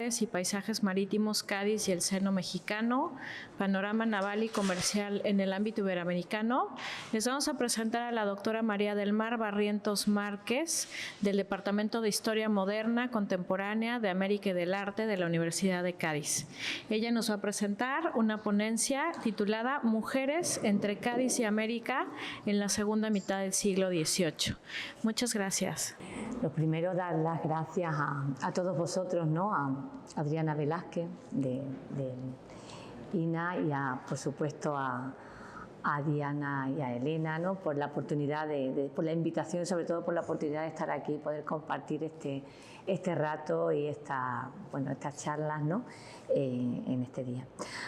Naturales y Paisajes Marítimos Cádiz y el Seno Mexicano, Panorama Naval y Comercial en el ámbito iberoamericano. Les vamos a presentar a la doctora María del Mar Barrientos Márquez, del Departamento de Historia Moderna, Contemporánea, de América y del Arte de la Universidad de Cádiz. Ella nos va a presentar una ponencia titulada Mujeres entre Cádiz y América en la segunda mitad del siglo XVIII. Muchas gracias. Lo primero, dar las gracias a todos vosotros, ¿no? A Adriana Velázquez de INA y por supuesto a Diana y a Elena, ¿no? Por la oportunidad por la invitación y sobre todo por la oportunidad de estar aquí y poder compartir este rato y estas charlas, ¿no? En este día.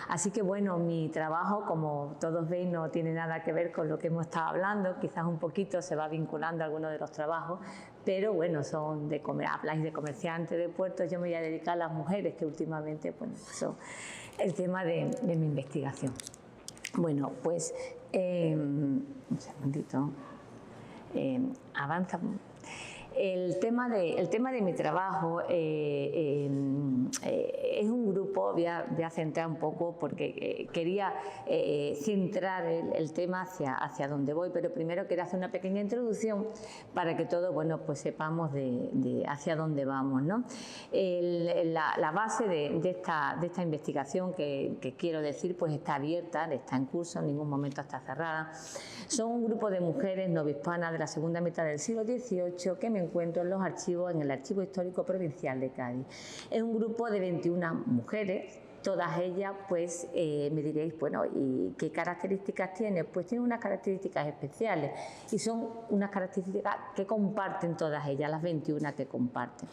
Así que bueno, mi trabajo, como todos veis, no tiene nada que ver con lo que hemos estado hablando, quizás un poquito se va vinculando a algunos de los trabajos, pero bueno, habláis de comerciantes, de puertos, yo me voy a dedicar a las mujeres, que últimamente son el tema de mi investigación. Bueno, pues un segundito, avanza. El tema de mi trabajo es un grupo, voy a centrar un poco porque quería centrar el tema hacia donde voy, pero primero quiero hacer una pequeña introducción para que todos, bueno, pues sepamos de hacia dónde vamos, ¿no? La base de esta investigación que quiero decir, pues está abierta, está en curso, en ningún momento está cerrada. Son un grupo de mujeres novohispanas de la segunda mitad del siglo XVIII que me encuentro en el Archivo Histórico Provincial de Cádiz. Es un grupo de 21 mujeres, todas ellas, pues me diréis, bueno, ¿y qué características tiene? Pues tienen unas características especiales y son unas características que comparten todas ellas, las 21 que comparten.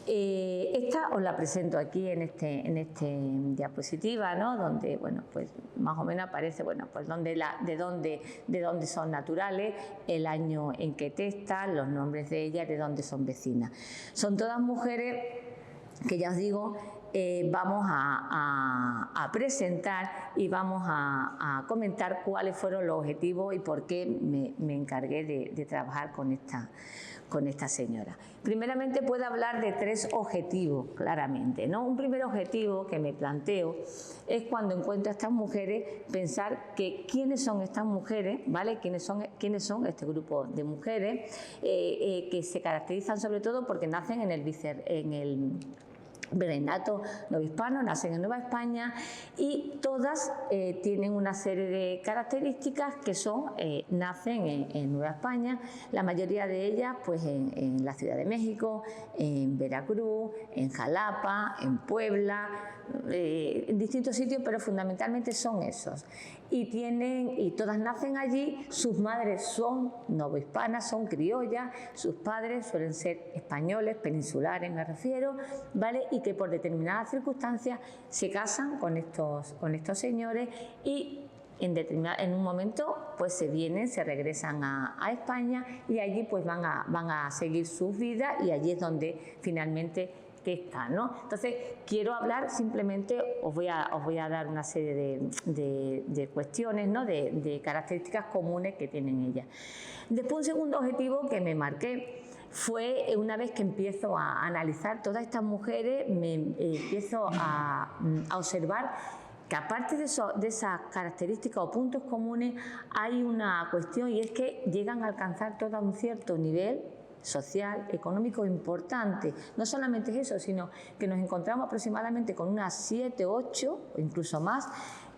Esta os la presento aquí en este diapositiva, ¿no? Donde, bueno, pues más o menos aparece, bueno, pues de dónde son naturales, el año en que testan, los nombres de ellas, de dónde son vecinas. Son todas mujeres que, ya os digo, vamos a presentar y vamos a comentar cuáles fueron los objetivos y por qué me encargué de trabajar con esta señora. Primeramente puedo hablar de 3 objetivos, claramente, ¿no? Un primer objetivo que me planteo es, cuando encuentro a estas mujeres, pensar que quiénes son estas mujeres, ¿vale? Quiénes son este grupo de mujeres que se caracterizan sobre todo porque nacen en el virreinato novohispano, nacen en Nueva España y todas tienen una serie de características que nacen en Nueva España, la mayoría de ellas pues en la Ciudad de México, en Veracruz, en Jalapa, en Puebla, en distintos sitios, pero fundamentalmente son esos. Y todas nacen allí, sus madres son novohispanas, son criollas, sus padres suelen ser españoles, peninsulares me refiero, ¿vale? Y que por determinadas circunstancias se casan con estos señores y en un momento pues se regresan a España y allí pues van a seguir sus vidas y allí es donde finalmente están, ¿no? Entonces quiero hablar simplemente, os voy a dar una serie de cuestiones, ¿no? de características comunes que tienen ellas. Después, un segundo objetivo que me marqué fue, una vez que empiezo a analizar todas estas mujeres, me empiezo a observar que aparte de esas características o puntos comunes, hay una cuestión, y es que llegan a alcanzar todo un cierto nivel social, económico importante. No solamente es eso, sino que nos encontramos aproximadamente con unas 7, 8 o incluso más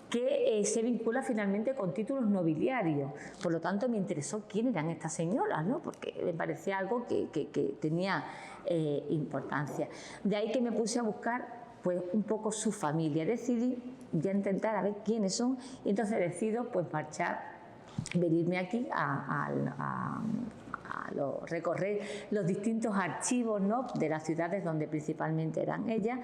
que se vincula finalmente con títulos nobiliarios. Por lo tanto, me interesó quién eran estas señoras, ¿no? Porque me parecía algo que tenía importancia. De ahí que me puse a buscar pues un poco su familia. Decidí ya intentar a ver quiénes son y entonces decido pues venirme aquí a recorrer los distintos archivos, ¿no? de las ciudades donde principalmente eran ellas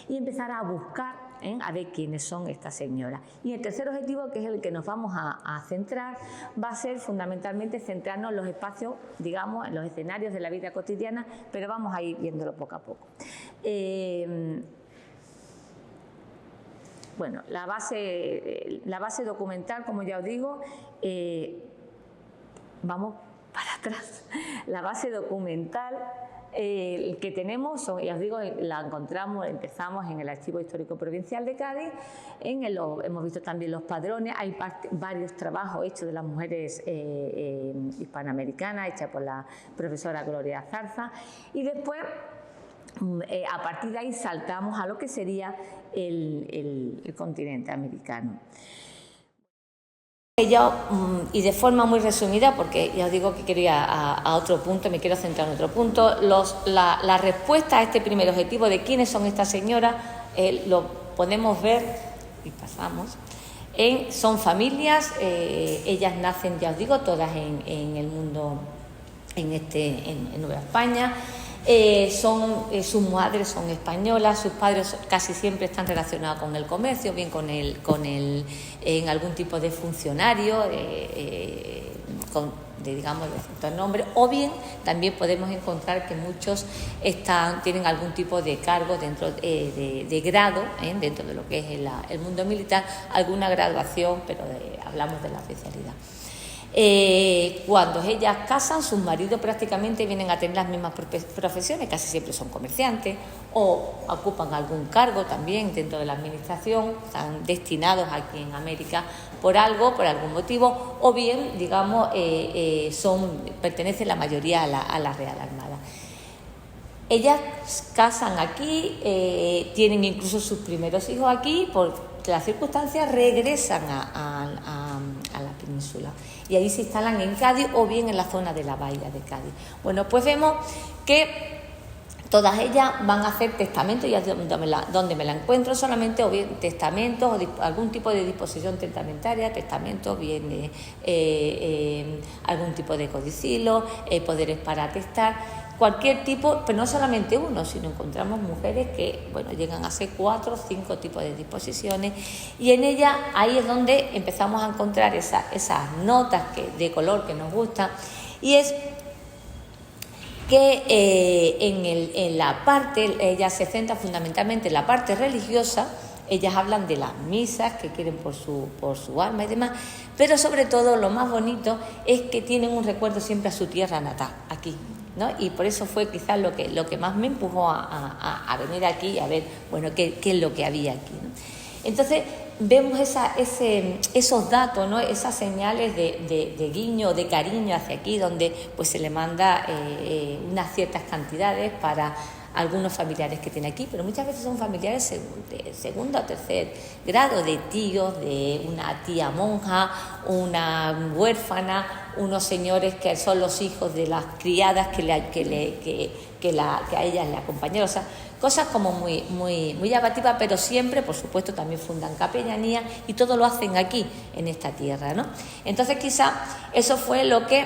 y empezar a buscar a ver quiénes son estas señoras. Y el tercer objetivo, que es el que nos vamos a centrar, va a ser fundamentalmente centrarnos en los espacios, digamos, en los escenarios de la vida cotidiana, pero vamos a ir viéndolo poco a poco. Bueno, la base documental, como ya os digo, vamos para atrás. La base documental El que tenemos, ya os digo, la empezamos en el Archivo Histórico Provincial de Cádiz, hemos visto también los padrones, hay varios trabajos hechos de las mujeres hispanoamericanas, hechas por la profesora Gloria Zarza, y después a partir de ahí saltamos a lo que sería el continente americano. Y de forma muy resumida, porque ya os digo que quiero ir a otro punto, me quiero centrar en otro punto, la respuesta a este primer objetivo de quiénes son estas señoras, lo podemos ver, y pasamos, son familias, ellas nacen, ya os digo, todas en el mundo, en Nueva España. Sus madres son españolas, sus padres casi siempre están relacionados con el comercio, bien en algún tipo de funcionario, digamos, de cierto nombre, o bien también podemos encontrar que muchos tienen algún tipo de cargo dentro de grado, dentro de lo que es el mundo militar, alguna graduación, pero hablamos de la especialidad. Cuando ellas casan, sus maridos prácticamente vienen a tener las mismas profesiones, casi siempre son comerciantes o ocupan algún cargo también dentro de la administración, están destinados aquí en América por algún motivo, o bien, digamos, pertenecen la mayoría a la Real Armada. Ellas casan aquí, tienen incluso sus primeros hijos aquí, por las circunstancias regresan a la península y ahí se instalan en Cádiz o bien en la zona de la bahía de Cádiz. Bueno, pues vemos que todas ellas van a hacer testamentos, y donde me la encuentro solamente, o bien testamentos o algún tipo de disposición testamentaria, testamentos, bien algún tipo de codicilo, poderes para atestar, cualquier tipo, pero no solamente uno, sino encontramos mujeres que, bueno, llegan a ser 4 o 5 tipos de disposiciones, y en ellas ahí es donde empezamos a encontrar esas notas de color que nos gustan, y es que en la parte, ellas se centran fundamentalmente en la parte religiosa. Ellas hablan de las misas que quieren por su alma y demás, pero sobre todo lo más bonito es que tienen un recuerdo siempre a su tierra natal, aquí, ¿no? Y por eso fue quizás lo que más me empujó a venir aquí y a ver, bueno, qué es lo que había aquí, ¿no? Entonces vemos esos datos, ¿no? Esas señales de guiño, de cariño hacia aquí, donde pues se le manda unas ciertas cantidades para algunos familiares que tiene aquí, pero muchas veces son familiares de segundo o tercer grado, de tíos, de una tía monja, una huérfana, unos señores que son los hijos de las criadas que a ellas le acompañaron. O sea, cosas como muy llamativas, pero siempre, por supuesto, también fundan capellanía y todo lo hacen aquí, en esta tierra, ¿no? Entonces, quizá eso fue lo que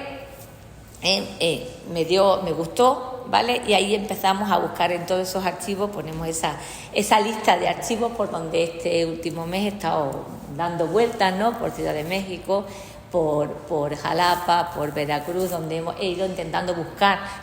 me gustó, ¿vale? Y ahí empezamos a buscar en todos esos archivos, ponemos esa lista de archivos por donde este último mes he estado dando vueltas, ¿no? Por Ciudad de México, por Jalapa, por Veracruz, donde he ido intentando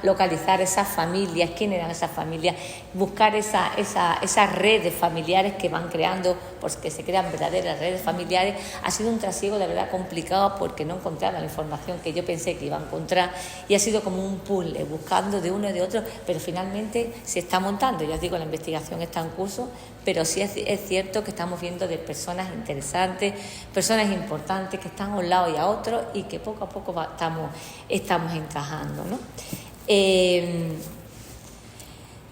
localizar esas familias, quién eran esas familias, buscar esas redes familiares que van creando, porque se crean verdaderas redes familiares. Ha sido un trasiego de verdad complicado porque no encontraba la información que yo pensé que iba a encontrar, y ha sido como un puzzle, buscando de uno y de otro, pero finalmente se está montando. Ya os digo, la investigación está en curso, pero sí es cierto que estamos viendo de personas interesantes, personas importantes que están a un lado y a otro, y que poco a poco estamos encajando, ¿no?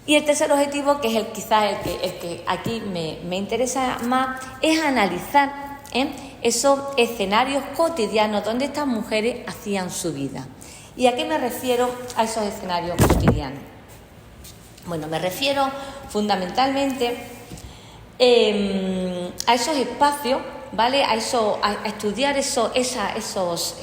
Y el tercer objetivo, que es quizás el que aquí me interesa más, es analizar esos escenarios cotidianos donde estas mujeres hacían su vida. ¿Y a qué me refiero a esos escenarios cotidianos? Bueno, me refiero fundamentalmente a esos espacios, ¿vale? A estudiar esos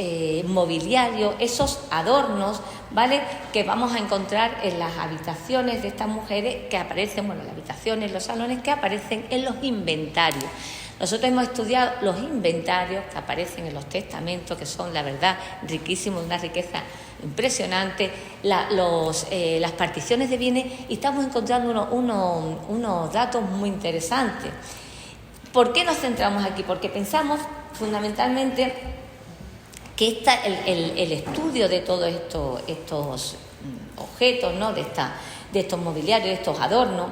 mobiliarios, esos adornos, ¿vale? Que vamos a encontrar en las habitaciones de estas mujeres que aparecen, bueno, las habitaciones, los salones que aparecen en los inventarios. Nosotros hemos estudiado los inventarios que aparecen en los testamentos, que son, la verdad, riquísimos, de una riqueza impresionante, las particiones de bienes, y estamos encontrando unos datos muy interesantes. ¿Por qué nos centramos aquí? Porque pensamos fundamentalmente que el estudio de todos estos objetos, ¿no?, de estos mobiliarios, de estos adornos,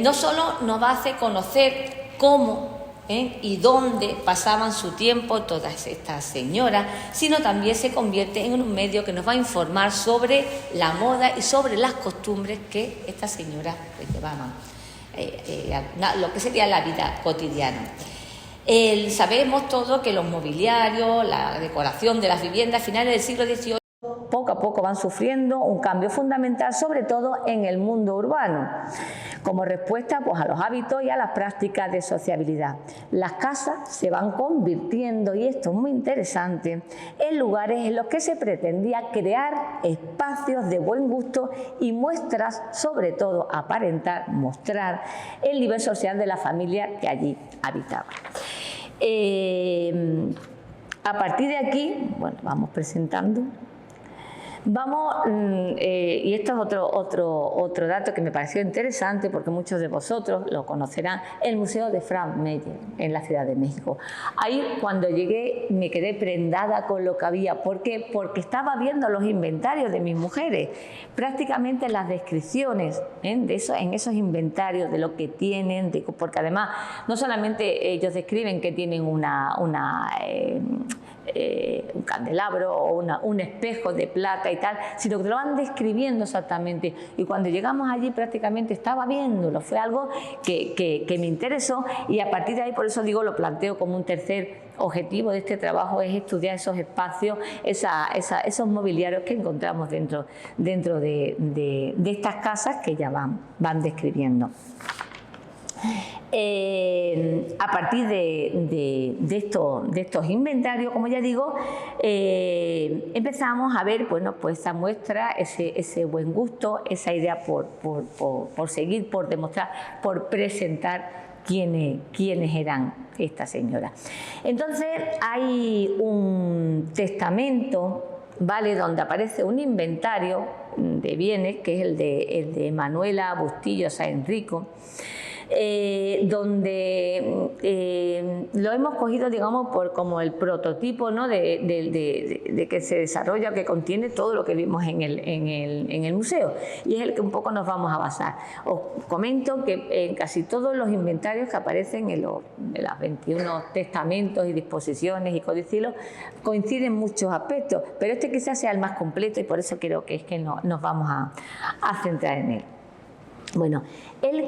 no solo nos hace conocer cómo y dónde pasaban su tiempo todas estas señoras, sino también se convierte en un medio que nos va a informar sobre la moda y sobre las costumbres que estas señoras pues, llevaban, lo que sería la vida cotidiana. Sabemos todos que los mobiliarios, la decoración de las viviendas a finales del siglo XVIII poco a poco van sufriendo un cambio fundamental, sobre todo en el mundo urbano, como respuesta pues, a los hábitos y a las prácticas de sociabilidad. Las casas se van convirtiendo, y esto es muy interesante, en lugares en los que se pretendía crear espacios de buen gusto y muestras, sobre todo aparentar, mostrar el nivel social de la familia que allí habitaba. A partir de aquí, bueno, vamos presentando. Y esto es otro dato que me pareció interesante porque muchos de vosotros lo conocerán, el Museo de Franz Mayer en la Ciudad de México. Ahí cuando llegué me quedé prendada con lo que había. ¿Por qué? Porque estaba viendo los inventarios de mis mujeres, prácticamente las descripciones en esos inventarios de lo que tienen, porque además no solamente ellos describen que tienen un candelabro o un espejo de plata y tal, sino que lo van describiendo exactamente. Y cuando llegamos allí prácticamente estaba viéndolo, fue algo que me interesó, y a partir de ahí, por eso digo, lo planteo como un tercer objetivo de este trabajo, es estudiar esos espacios, esos mobiliarios que encontramos dentro de estas casas que ya van describiendo. A partir de estos inventarios, como ya digo, empezamos a ver, bueno, pues esa muestra, ese buen gusto, esa idea por seguir, por demostrar, por presentar quiénes eran estas señoras. Entonces hay un testamento, ¿vale?, donde aparece un inventario de bienes, que es el de Manuela Bustillo Sáenz Rico, donde lo hemos cogido, digamos, como el prototipo, ¿no?, de que se desarrolla, que contiene todo lo que vimos en el museo, y es el que un poco nos vamos a basar. Os comento que en casi todos los inventarios que aparecen en los 21 testamentos y disposiciones y codicilios coinciden muchos aspectos, pero este quizás sea el más completo y por eso creo que es que nos vamos a centrar en él. Bueno, ella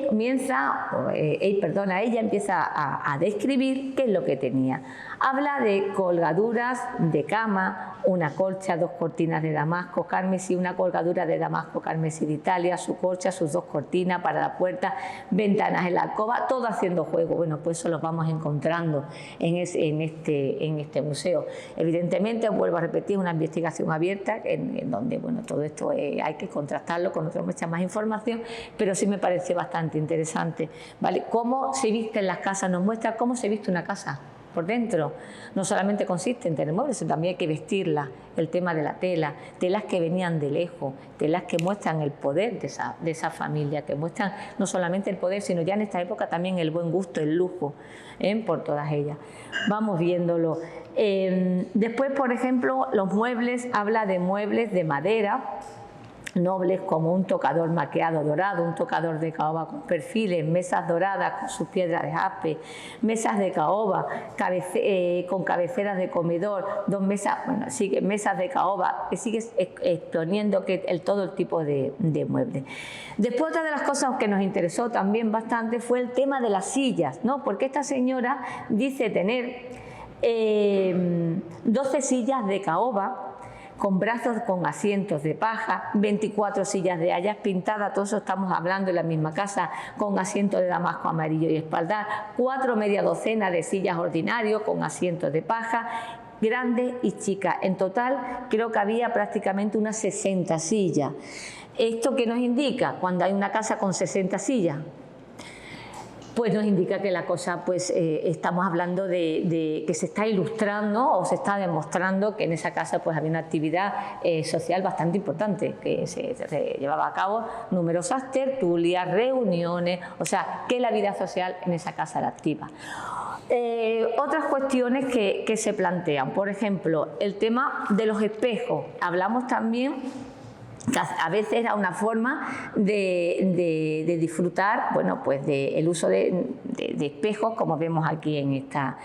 empieza a describir qué es lo que tenía. Habla de colgaduras de cama, una colcha, 2 cortinas de damasco carmesí, una colgadura de damasco carmesí de Italia, su colcha, sus 2 cortinas para la puerta, ventanas en la alcoba, todo haciendo juego. Bueno, pues eso lo vamos encontrando en este museo. Evidentemente, vuelvo a repetir, una investigación abierta en donde, bueno, todo esto hay que contrastarlo con mucha más información, pero sí me pareció bastante interesante, ¿vale? Cómo se viste en las casas, nos muestra cómo se viste una casa por dentro. No solamente consiste en tener muebles, sino también hay que vestirla, el tema de la tela, telas que venían de lejos, telas que muestran el poder de esa familia, que muestran no solamente el poder, sino ya en esta época también el buen gusto, el lujo, por todas ellas. Vamos viéndolo. Después, por ejemplo, los muebles, habla de muebles de madera, nobles, como un tocador maqueado dorado, un tocador de caoba con perfiles, mesas doradas con sus piedras de jaspe, mesas de caoba con cabeceras de comedor, 2 mesas, bueno, sigue mesas de caoba, que sigue exponiendo todo el tipo de muebles. Después, otra de las cosas que nos interesó también bastante fue el tema de las sillas, ¿no? Porque esta señora dice tener 12 sillas de caoba con brazos con asientos de paja, 24 sillas de hayas pintadas, todo eso estamos hablando en la misma casa, con asientos de damasco amarillo y espaldar, 4 media docena de sillas ordinarios con asientos de paja, grandes y chicas. En total creo que había prácticamente unas 60 sillas. ¿Esto qué nos indica cuando hay una casa con 60 sillas? Pues nos indica que la cosa, pues estamos hablando de que se está ilustrando o se está demostrando que en esa casa pues había una actividad social bastante importante, que se llevaba a cabo numerosas tertulias, reuniones, o sea, que la vida social en esa casa era activa. Otras cuestiones que se plantean, por ejemplo, el tema de los espejos. Hablamos también A veces era una forma de disfrutar, bueno, pues del uso de espejos, como vemos aquí en esta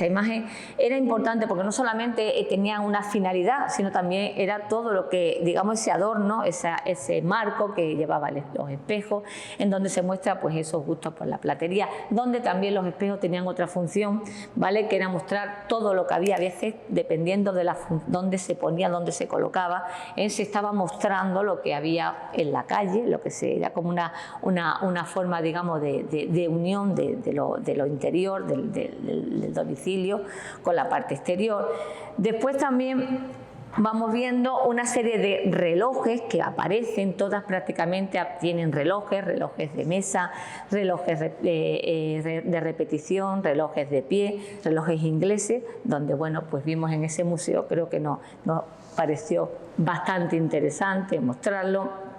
imagen. Era importante porque no solamente tenían una finalidad, sino también era todo lo que, digamos, ese adorno, ese marco que llevaba los espejos, en donde se muestra pues esos gustos por la platería, donde también los espejos tenían otra función, ¿vale?, que era mostrar todo lo que había. A veces, dependiendo de dónde se ponía, dónde se colocaba, se estaba mostrando lo que había en la calle, lo que era como una forma, digamos, de unión de lo interior, del domicilio con la parte exterior. Después también vamos viendo una serie de relojes que aparecen, todas prácticamente tienen relojes de mesa, relojes de repetición, relojes de pie, relojes ingleses, donde, bueno, pues vimos en ese museo, creo que nos pareció bastante interesante mostrarlo.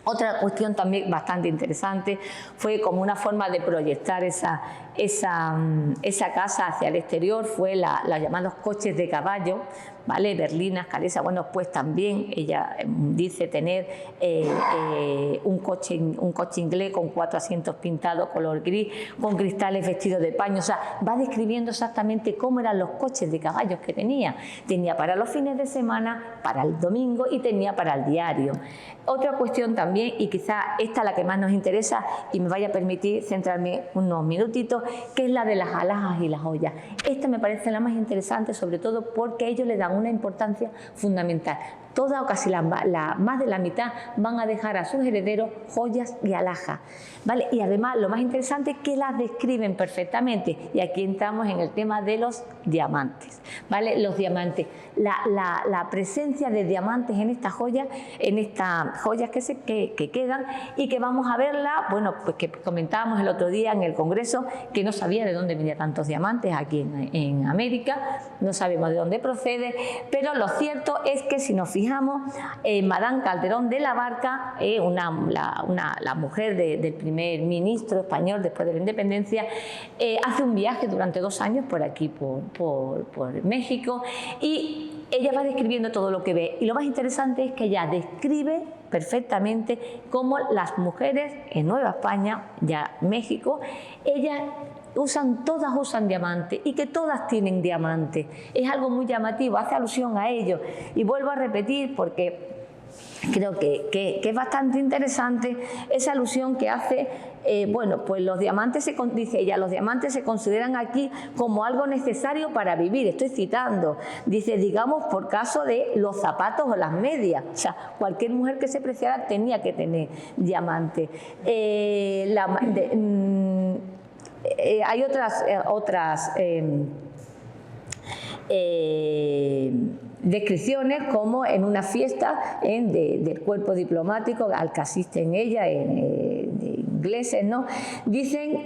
Otra cuestión también bastante interesante fue como una forma de proyectar esa casa hacia el exterior, fue los llamados coches de caballo, ¿vale? Berlinas, Calesa. Bueno, pues también ella dice tener un coche inglés con 4 asientos pintados color gris, con cristales vestidos de paño. O sea, va describiendo exactamente cómo eran los coches de caballos que tenía. Tenía para los fines de semana, para el domingo y tenía para el diario. Otra cuestión también, y quizá esta es la que más nos interesa y me vaya a permitir centrarme unos minutitos, que es la de las alhajas y las joyas. Esta me parece la más interesante, sobre todo porque ellos le dan una importancia fundamental. Toda o casi más de la mitad van a dejar a sus herederos joyas y alhajas, ¿vale? Y además lo más interesante es que las describen perfectamente, y aquí entramos en el tema de los diamantes, ¿vale? Los diamantes, la presencia de diamantes en estas joyas que quedan y que vamos a verla, bueno, pues que comentábamos el otro día en el Congreso, que no sabía de dónde venían tantos diamantes aquí en América, no sabemos de dónde procede, pero lo cierto es que si nos fijamos, Madame Calderón de la Barca, la mujer del primer ministro español después de la independencia, hace un viaje durante 2 años por aquí, por México, y ella va describiendo todo lo que ve. Y lo más interesante es que ella describe perfectamente cómo las mujeres en Nueva España, ya México, todas usan diamante y que todas tienen diamante. Es algo muy llamativo, hace alusión a ello. Y vuelvo a repetir porque creo que es bastante interesante esa alusión que hace. Bueno, pues los diamantes, dice ella, los diamantes se consideran aquí como algo necesario para vivir. Estoy citando, dice, digamos por caso de los zapatos o las medias. O sea, cualquier mujer que se preciara tenía que tener diamante. Hay otras descripciones, como en una fiesta del cuerpo diplomático al que asisten ella, de ingleses, ¿no? Dicen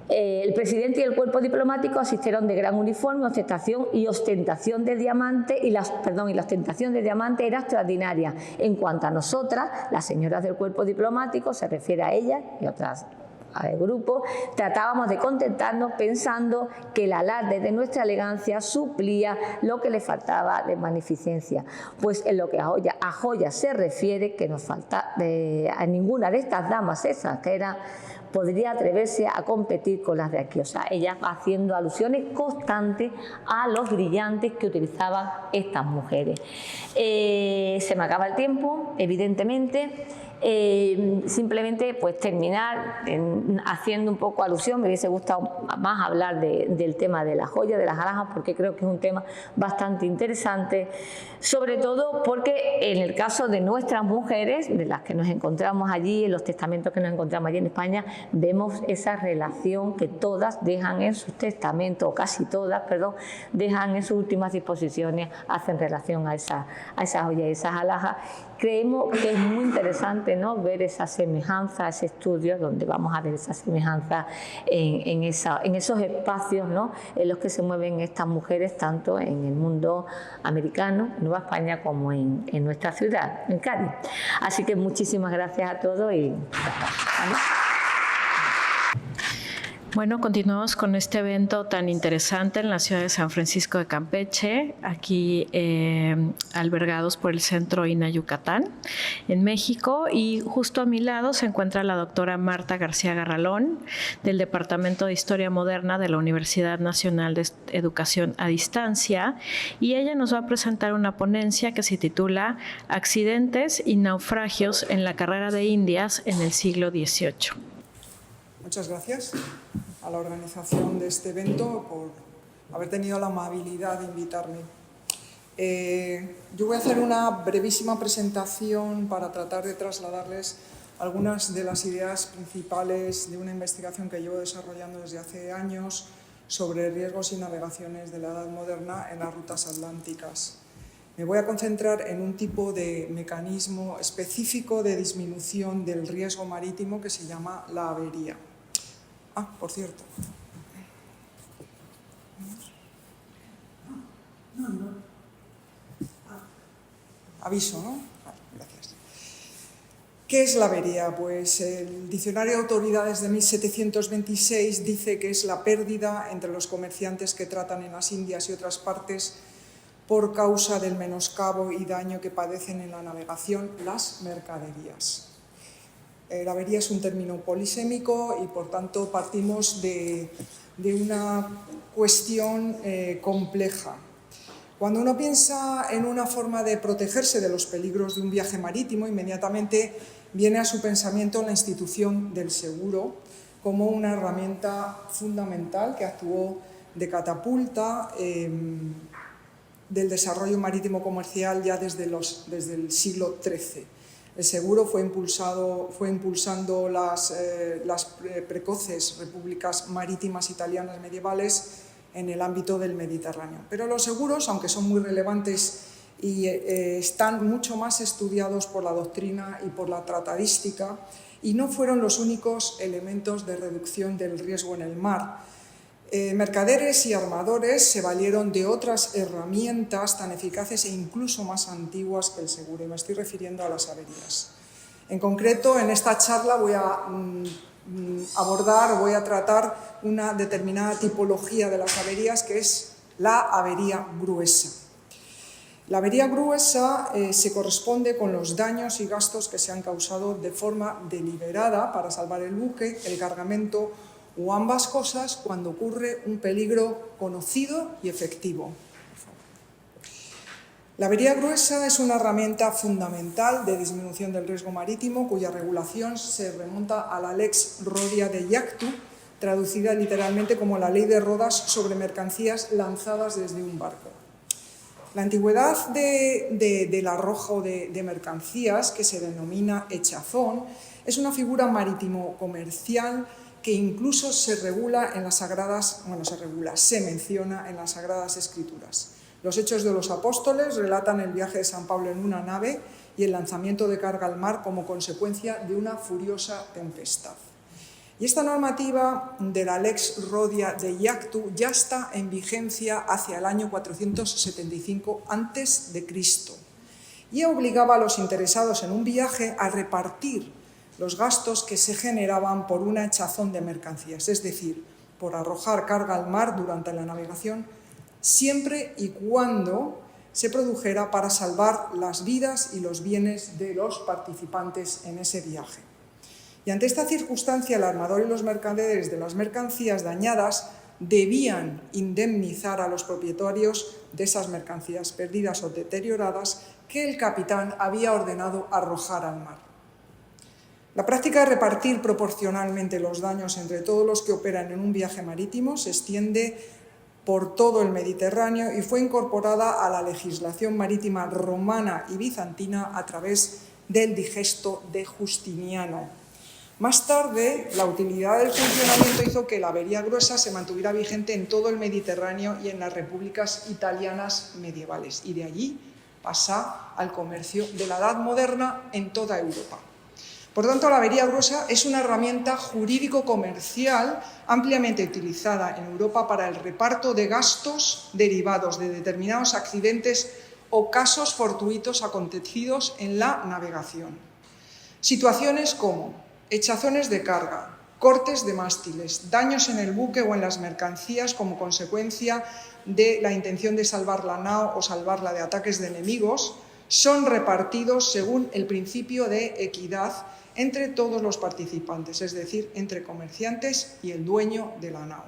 el presidente y el cuerpo diplomático asistieron de gran uniforme, ostentación de diamante, y la ostentación de diamante era extraordinaria. En cuanto a nosotras, las señoras del cuerpo diplomático, se refiere a ellas y otras al grupo, tratábamos de contentarnos pensando que el alarde de nuestra elegancia suplía lo que le faltaba de magnificencia. Pues en lo que a joyas se refiere, que nos falta a ninguna de estas damas extranjeras podría atreverse a competir con las de aquí. O sea, ella va haciendo alusiones constantes a los brillantes que utilizaban estas mujeres. Se me acaba el tiempo, evidentemente. Simplemente pues terminar haciendo un poco alusión. Me hubiese gustado más hablar del tema de las joyas, de las alhajas, porque creo que es un tema bastante interesante, sobre todo porque en el caso de nuestras mujeres, de las que nos encontramos allí, en los testamentos que nos encontramos allí en España, vemos esa relación que todas dejan en sus testamentos, o casi todas, perdón, dejan en sus últimas disposiciones, hacen relación a esas joyas y esas alhajas. Creemos que es muy interesante, ¿no?, ver esa semejanza, ese estudio donde vamos a ver esa semejanza en esos espacios, ¿no?, en los que se mueven estas mujeres, tanto en el mundo americano, en Nueva España, como en nuestra ciudad, en Cádiz. Así que muchísimas gracias a todos y... Bueno, continuamos con este evento tan interesante en la ciudad de San Francisco de Campeche, aquí albergados por el Centro INA Yucatán, en México. Y justo a mi lado se encuentra la doctora Marta García Garralón, del Departamento de Historia Moderna de la Universidad Nacional de Educación a Distancia, y ella nos va a presentar una ponencia que se titula Accidentes y naufragios en la carrera de Indias en el siglo XVIII. Muchas gracias a la organización de este evento por haber tenido la amabilidad de invitarme. Yo voy a hacer una brevísima presentación para tratar de trasladarles algunas de las ideas principales de una investigación que llevo desarrollando desde hace años sobre riesgos y navegaciones de la Edad Moderna en las rutas atlánticas. Me voy a concentrar en un tipo de mecanismo específico de disminución del riesgo marítimo que se llama la avería. Por cierto. Aviso, ¿no? Gracias. ¿Qué es la avería? Pues el Diccionario de Autoridades de 1726 dice que es la pérdida entre los comerciantes que tratan en las Indias y otras partes por causa del menoscabo y daño que padecen en la navegación las mercaderías. La avería es un término polisémico y, por tanto, partimos de una cuestión compleja. Cuando uno piensa en una forma de protegerse de los peligros de un viaje marítimo, inmediatamente viene a su pensamiento la institución del seguro como una herramienta fundamental que actuó de catapulta del desarrollo marítimo comercial ya desde el siglo XIII. El seguro fue impulsando las precoces repúblicas marítimas italianas medievales en el ámbito del Mediterráneo. Pero los seguros, aunque son muy relevantes y están mucho más estudiados por la doctrina y por la tratadística, y no fueron los únicos elementos de reducción del riesgo en el mar. Mercaderes y armadores se valieron de otras herramientas tan eficaces e incluso más antiguas que el seguro, y me estoy refiriendo a las averías. En concreto, en esta charla voy a tratar una determinada tipología de las averías, que es la avería gruesa. La avería gruesa se corresponde con los daños y gastos que se han causado de forma deliberada para salvar el buque, el cargamento o ambas cosas cuando ocurre un peligro conocido y efectivo. La avería gruesa es una herramienta fundamental de disminución del riesgo marítimo cuya regulación se remonta a la Lex Rodia de Iactu, traducida literalmente como la ley de Rodas sobre mercancías lanzadas desde un barco. La antigüedad del arrojo de mercancías, que se denomina hechazón, es una figura marítimo-comercial que incluso se menciona en las Sagradas Escrituras. Los Hechos de los Apóstoles relatan el viaje de San Pablo en una nave y el lanzamiento de carga al mar como consecuencia de una furiosa tempestad. Y esta normativa de la Lex Rodia de Iactu ya está en vigencia hacia el año 475 a.C. y obligaba a los interesados en un viaje a repartir los gastos que se generaban por una hechazón de mercancías, es decir, por arrojar carga al mar durante la navegación, siempre y cuando se produjera para salvar las vidas y los bienes de los participantes en ese viaje. Y ante esta circunstancia, el armador y los mercaderes de las mercancías dañadas debían indemnizar a los propietarios de esas mercancías perdidas o deterioradas que el capitán había ordenado arrojar al mar. La práctica de repartir proporcionalmente los daños entre todos los que operan en un viaje marítimo se extiende por todo el Mediterráneo y fue incorporada a la legislación marítima romana y bizantina a través del Digesto de Justiniano. Más tarde, la utilidad del funcionamiento hizo que la avería gruesa se mantuviera vigente en todo el Mediterráneo y en las repúblicas italianas medievales, y de allí pasa al comercio de la Edad Moderna en toda Europa. Por tanto, la avería gruesa es una herramienta jurídico-comercial ampliamente utilizada en Europa para el reparto de gastos derivados de determinados accidentes o casos fortuitos acontecidos en la navegación. Situaciones como hechazones de carga, cortes de mástiles, daños en el buque o en las mercancías como consecuencia de la intención de salvar la nao o salvarla de ataques de enemigos, son repartidos según el principio de equidad entre todos los participantes, es decir, entre comerciantes y el dueño de la nao.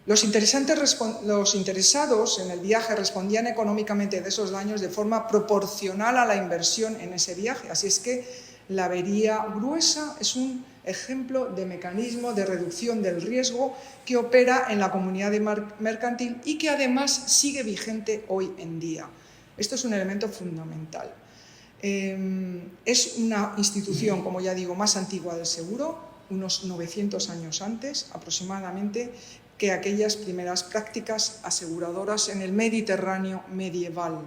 Los interesados en el viaje respondían económicamente de esos daños de forma proporcional a la inversión en ese viaje. Así es que la avería gruesa es un ejemplo de mecanismo de reducción del riesgo que opera en la comunidad mercantil y que además sigue vigente hoy en día. Esto es un elemento fundamental. Es una institución, como ya digo, más antigua del seguro, unos 900 años antes aproximadamente, que aquellas primeras prácticas aseguradoras en el Mediterráneo medieval.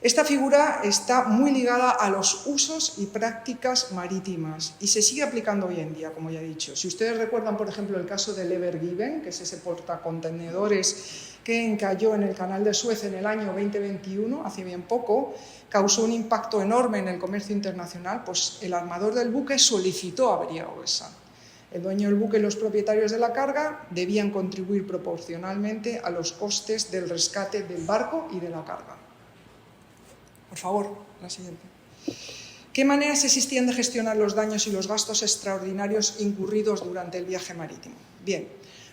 Esta figura está muy ligada a los usos y prácticas marítimas y se sigue aplicando hoy en día, como ya he dicho. Si ustedes recuerdan, por ejemplo, el caso del Ever Given, que es ese portacontenedores que encalló en el canal de Suez en el año 2021, hace bien poco, causó un impacto enorme en el comercio internacional, pues el armador del buque solicitó avería gruesa. El dueño del buque y los propietarios de la carga debían contribuir proporcionalmente a los costes del rescate del barco y de la carga. Por favor, la siguiente. ¿Qué maneras existían de gestionar los daños y los gastos extraordinarios incurridos durante el viaje marítimo? Bien,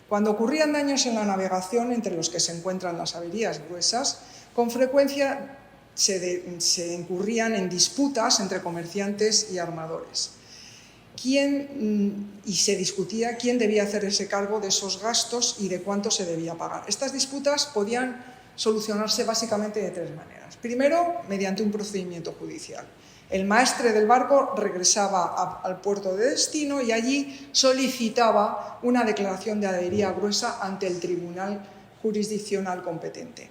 cuando ocurrían daños en la navegación, entre los que se encuentran las averías gruesas, con frecuencia se incurrían en disputas entre comerciantes y armadores. Y se discutía quién debía hacerse cargo de esos gastos y de cuánto se debía pagar. Estas disputas podían solucionarse básicamente de tres maneras. Primero, mediante un procedimiento judicial. El maestre del barco regresaba al puerto de destino y allí solicitaba una declaración de avería gruesa ante el tribunal jurisdiccional competente.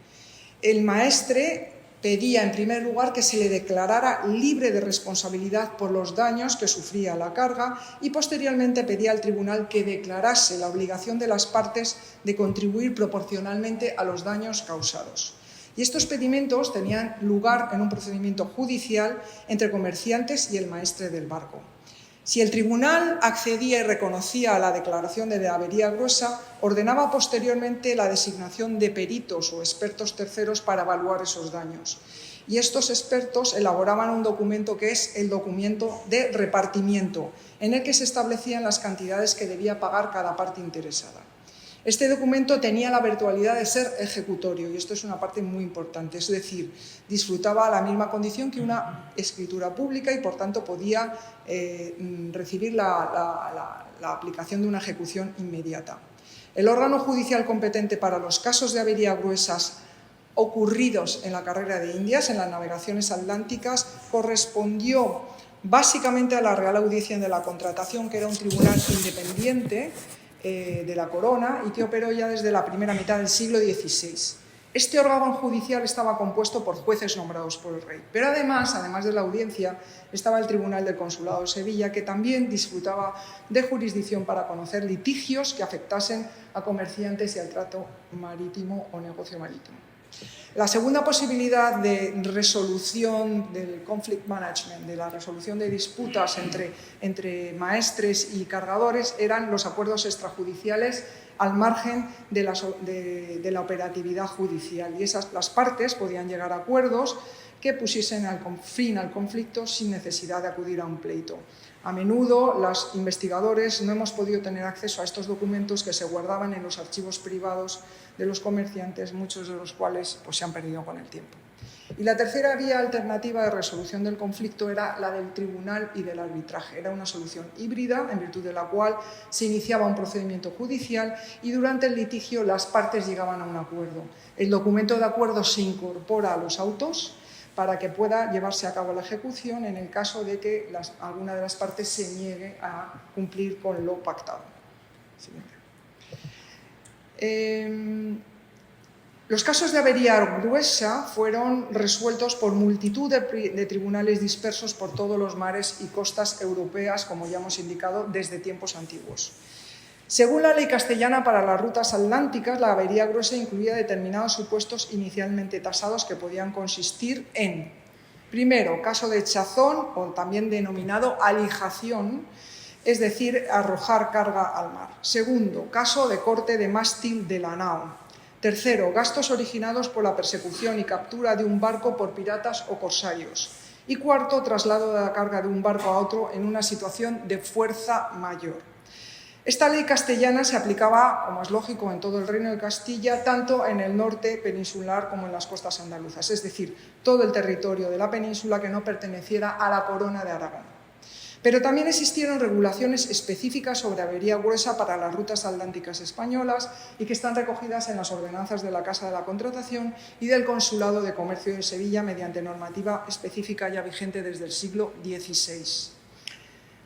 El maestre pedía, en primer lugar, que se le declarara libre de responsabilidad por los daños que sufría la carga y, posteriormente, pedía al tribunal que declarase la obligación de las partes de contribuir proporcionalmente a los daños causados. Y estos pedimentos tenían lugar en un procedimiento judicial entre comerciantes y el maestre del barco. Si el tribunal accedía y reconocía la declaración de avería gruesa, ordenaba posteriormente la designación de peritos o expertos terceros para evaluar esos daños. Y estos expertos elaboraban un documento que es el documento de repartimiento, en el que se establecían las cantidades que debía pagar cada parte interesada. Este documento tenía la virtualidad de ser ejecutorio, y esto es una parte muy importante, es decir, disfrutaba la misma condición que una escritura pública y, por tanto, podía recibir la aplicación de una ejecución inmediata. El órgano judicial competente para los casos de avería gruesas ocurridos en la carrera de Indias, en las navegaciones atlánticas, correspondió básicamente a la Real Audiencia de la Contratación, que era un tribunal independiente de la corona y que operó ya desde la primera mitad del siglo XVI. Este órgano judicial estaba compuesto por jueces nombrados por el rey, pero además de la audiencia, estaba el Tribunal del Consulado de Sevilla, que también disfrutaba de jurisdicción para conocer litigios que afectasen a comerciantes y al trato marítimo o negocio marítimo. La segunda posibilidad de resolución del conflict management, de la resolución de disputas entre maestres y cargadores, eran los acuerdos extrajudiciales al margen de la operatividad judicial. Y las partes podían llegar a acuerdos que pusiesen fin al conflicto sin necesidad de acudir a un pleito. A menudo, los investigadores no hemos podido tener acceso a estos documentos que se guardaban en los archivos privados de los comerciantes, muchos de los cuales se han perdido con el tiempo. Y la tercera vía alternativa de resolución del conflicto era la del tribunal y del arbitraje. Era una solución híbrida, en virtud de la cual se iniciaba un procedimiento judicial y durante el litigio las partes llegaban a un acuerdo. El documento de acuerdo se incorpora a los autos para que pueda llevarse a cabo la ejecución en el caso de que alguna de las partes se niegue a cumplir con lo pactado. Los casos de avería gruesa fueron resueltos por multitud de tribunales dispersos por todos los mares y costas europeas, como ya hemos indicado, desde tiempos antiguos. Según la ley castellana para las rutas atlánticas, la avería gruesa incluía determinados supuestos inicialmente tasados que podían consistir en, primero, caso de echazón, o también denominado alijación, es decir, arrojar carga al mar. Segundo, caso de corte de mástil de la nao. Tercero, gastos originados por la persecución y captura de un barco por piratas o corsarios. Y cuarto, traslado de la carga de un barco a otro en una situación de fuerza mayor. Esta ley castellana se aplicaba, como es lógico, en todo el Reino de Castilla, tanto en el norte peninsular como en las costas andaluzas, es decir, todo el territorio de la península que no perteneciera a la Corona de Aragón. Pero también existieron regulaciones específicas sobre avería gruesa para las rutas atlánticas españolas y que están recogidas en las ordenanzas de la Casa de la Contratación y del Consulado de Comercio de Sevilla mediante normativa específica ya vigente desde el siglo XVI.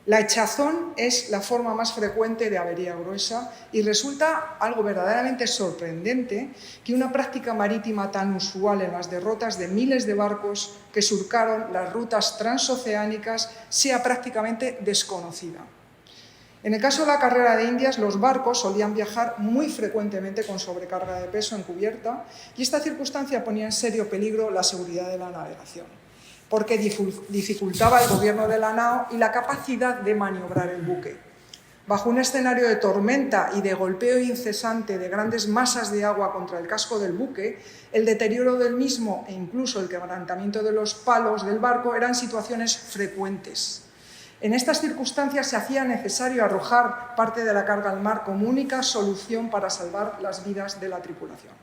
La echazón es la forma más frecuente de avería gruesa y resulta algo verdaderamente sorprendente que una práctica marítima tan usual en las derrotas de miles de barcos que surcaron las rutas transoceánicas sea prácticamente desconocida. En el caso de la carrera de Indias, los barcos solían viajar muy frecuentemente con sobrecarga de peso en cubierta y esta circunstancia ponía en serio peligro la seguridad de la navegación, porque dificultaba el gobierno de la nao y la capacidad de maniobrar el buque. Bajo un escenario de tormenta y de golpeo incesante de grandes masas de agua contra el casco del buque, el deterioro del mismo e incluso el quebrantamiento de los palos del barco eran situaciones frecuentes. En estas circunstancias se hacía necesario arrojar parte de la carga al mar como única solución para salvar las vidas de la tripulación.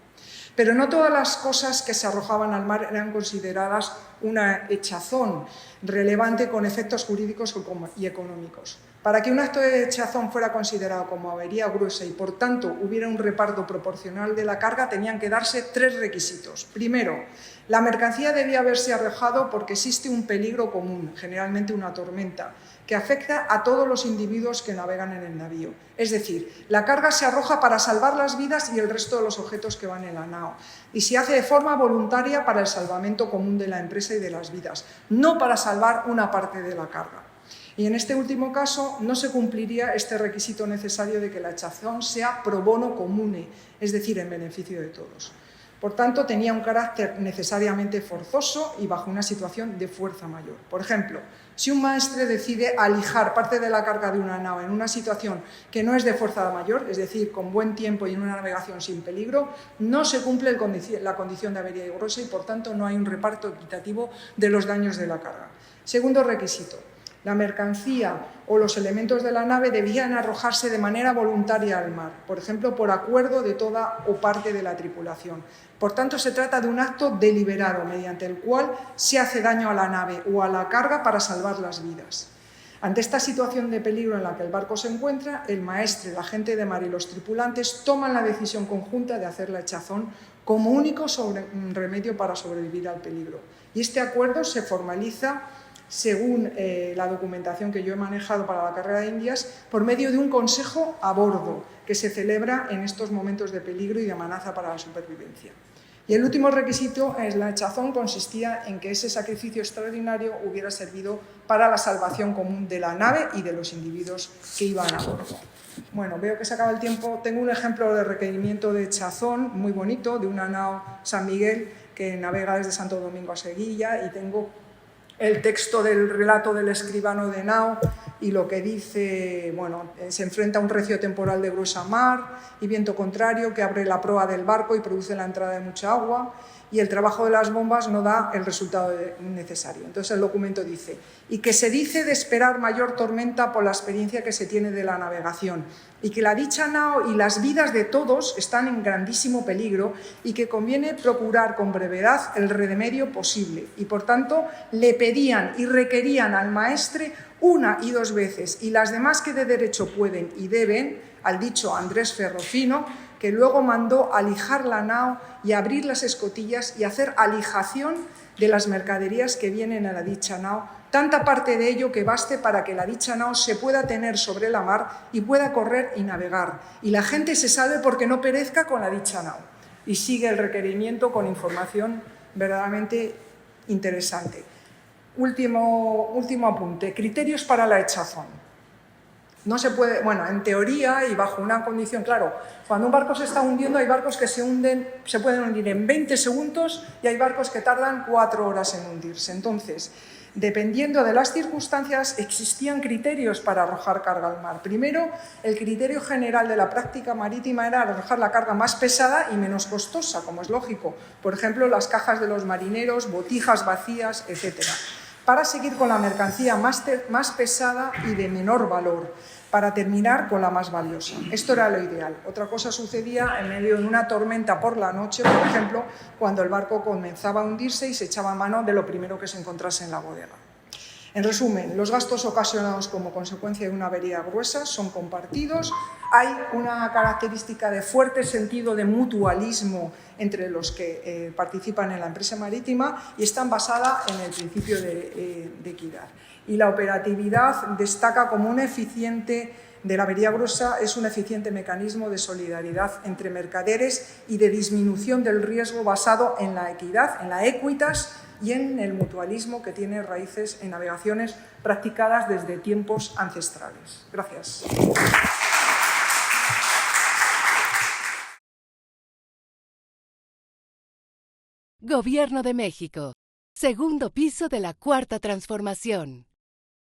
Pero no todas las cosas que se arrojaban al mar eran consideradas una echazón relevante con efectos jurídicos y económicos. Para que un acto de echazón fuera considerado como avería gruesa y, por tanto, hubiera un reparto proporcional de la carga, tenían que darse 3 requisitos. Primero, la mercancía debía haberse arrojado porque existe un peligro común, generalmente una tormenta, que afecta a todos los individuos que navegan en el navío. Es decir, la carga se arroja para salvar las vidas y el resto de los objetos que van en la nao, y se hace de forma voluntaria para el salvamento común de la empresa y de las vidas, no para salvar una parte de la carga. Y en este último caso no se cumpliría este requisito necesario de que la echazón sea pro bono comune, es decir, en beneficio de todos. Por tanto, tenía un carácter necesariamente forzoso y bajo una situación de fuerza mayor. Por ejemplo, si un maestre decide alijar parte de la carga de una nao en una situación que no es de fuerza mayor, es decir, con buen tiempo y en una navegación sin peligro, no se cumple la condición de avería gruesa y, por tanto, no hay un reparto equitativo de los daños de la carga. Segundo requisito. La mercancía o los elementos de la nave debían arrojarse de manera voluntaria al mar, por ejemplo, por acuerdo de toda o parte de la tripulación. Por tanto, se trata de un acto deliberado, mediante el cual se hace daño a la nave o a la carga para salvar las vidas. Ante esta situación de peligro en la que el barco se encuentra, el maestre, el agente de mar y los tripulantes toman la decisión conjunta de hacer la echazón como único remedio para sobrevivir al peligro. Y este acuerdo se formaliza según la documentación que yo he manejado para la carrera de Indias, por medio de un consejo a bordo que se celebra en estos momentos de peligro y de amenaza para la supervivencia. Y el último requisito es la echazón, consistía en que ese sacrificio extraordinario hubiera servido para la salvación común de la nave y de los individuos que iban a bordo. Bueno, veo que se acaba el tiempo. Tengo un ejemplo de requerimiento de echazón muy bonito de una nao San Miguel que navega desde Santo Domingo a Sevilla, y tengo el texto del relato del escribano de nao y lo que dice, bueno, se enfrenta a un recio temporal de gruesa mar y viento contrario que abre la proa del barco y produce la entrada de mucha agua, y el trabajo de las bombas no da el resultado necesario. Entonces el documento dice, y que se dice de esperar mayor tormenta por la experiencia que se tiene de la navegación, y que la dicha nao y las vidas de todos están en grandísimo peligro y que conviene procurar con brevedad el remedio posible. Y por tanto le pedían y requerían al maestre 1 y 2 veces, y las demás que de derecho pueden y deben, al dicho Andrés Ferrofino, que luego mandó alijar la nao y abrir las escotillas y hacer alijación de las mercaderías que vienen a la dicha nao, tanta parte de ello que baste para que la dicha nao se pueda tener sobre la mar y pueda correr y navegar, y la gente se salve porque no perezca con la dicha nao. Y sigue el requerimiento con información verdaderamente interesante. Último apunte, criterios para la echazón. No se puede, bueno, en teoría y bajo una condición, claro, cuando un barco se está hundiendo hay barcos que se pueden hundir en 20 segundos y hay barcos que tardan 4 horas en hundirse. Entonces, Dependiendo de las circunstancias, existían criterios para arrojar carga al mar. Primero, el criterio general de la práctica marítima era arrojar la carga más pesada y menos costosa, como es lógico. Por ejemplo, las cajas de los marineros, botijas vacías, etc. Para seguir con la mercancía más pesada y de menor valor, para terminar con la más valiosa. Esto era lo ideal. Otra cosa sucedía en medio de una tormenta por la noche, por ejemplo, cuando el barco comenzaba a hundirse y se echaba mano de lo primero que se encontrase en la bodega. En resumen, los gastos ocasionados como consecuencia de una avería gruesa son compartidos. Hay una característica de fuerte sentido de mutualismo entre los que participan en la empresa marítima y están basada en el principio de equidad. Y la operatividad destaca como un eficiente de la avería gruesa, es un eficiente mecanismo de solidaridad entre mercaderes y de disminución del riesgo basado en la equidad, en la equitas y en el mutualismo que tiene raíces en navegaciones practicadas desde tiempos ancestrales. Gracias. Gobierno de México. Segundo piso de la Cuarta Transformación.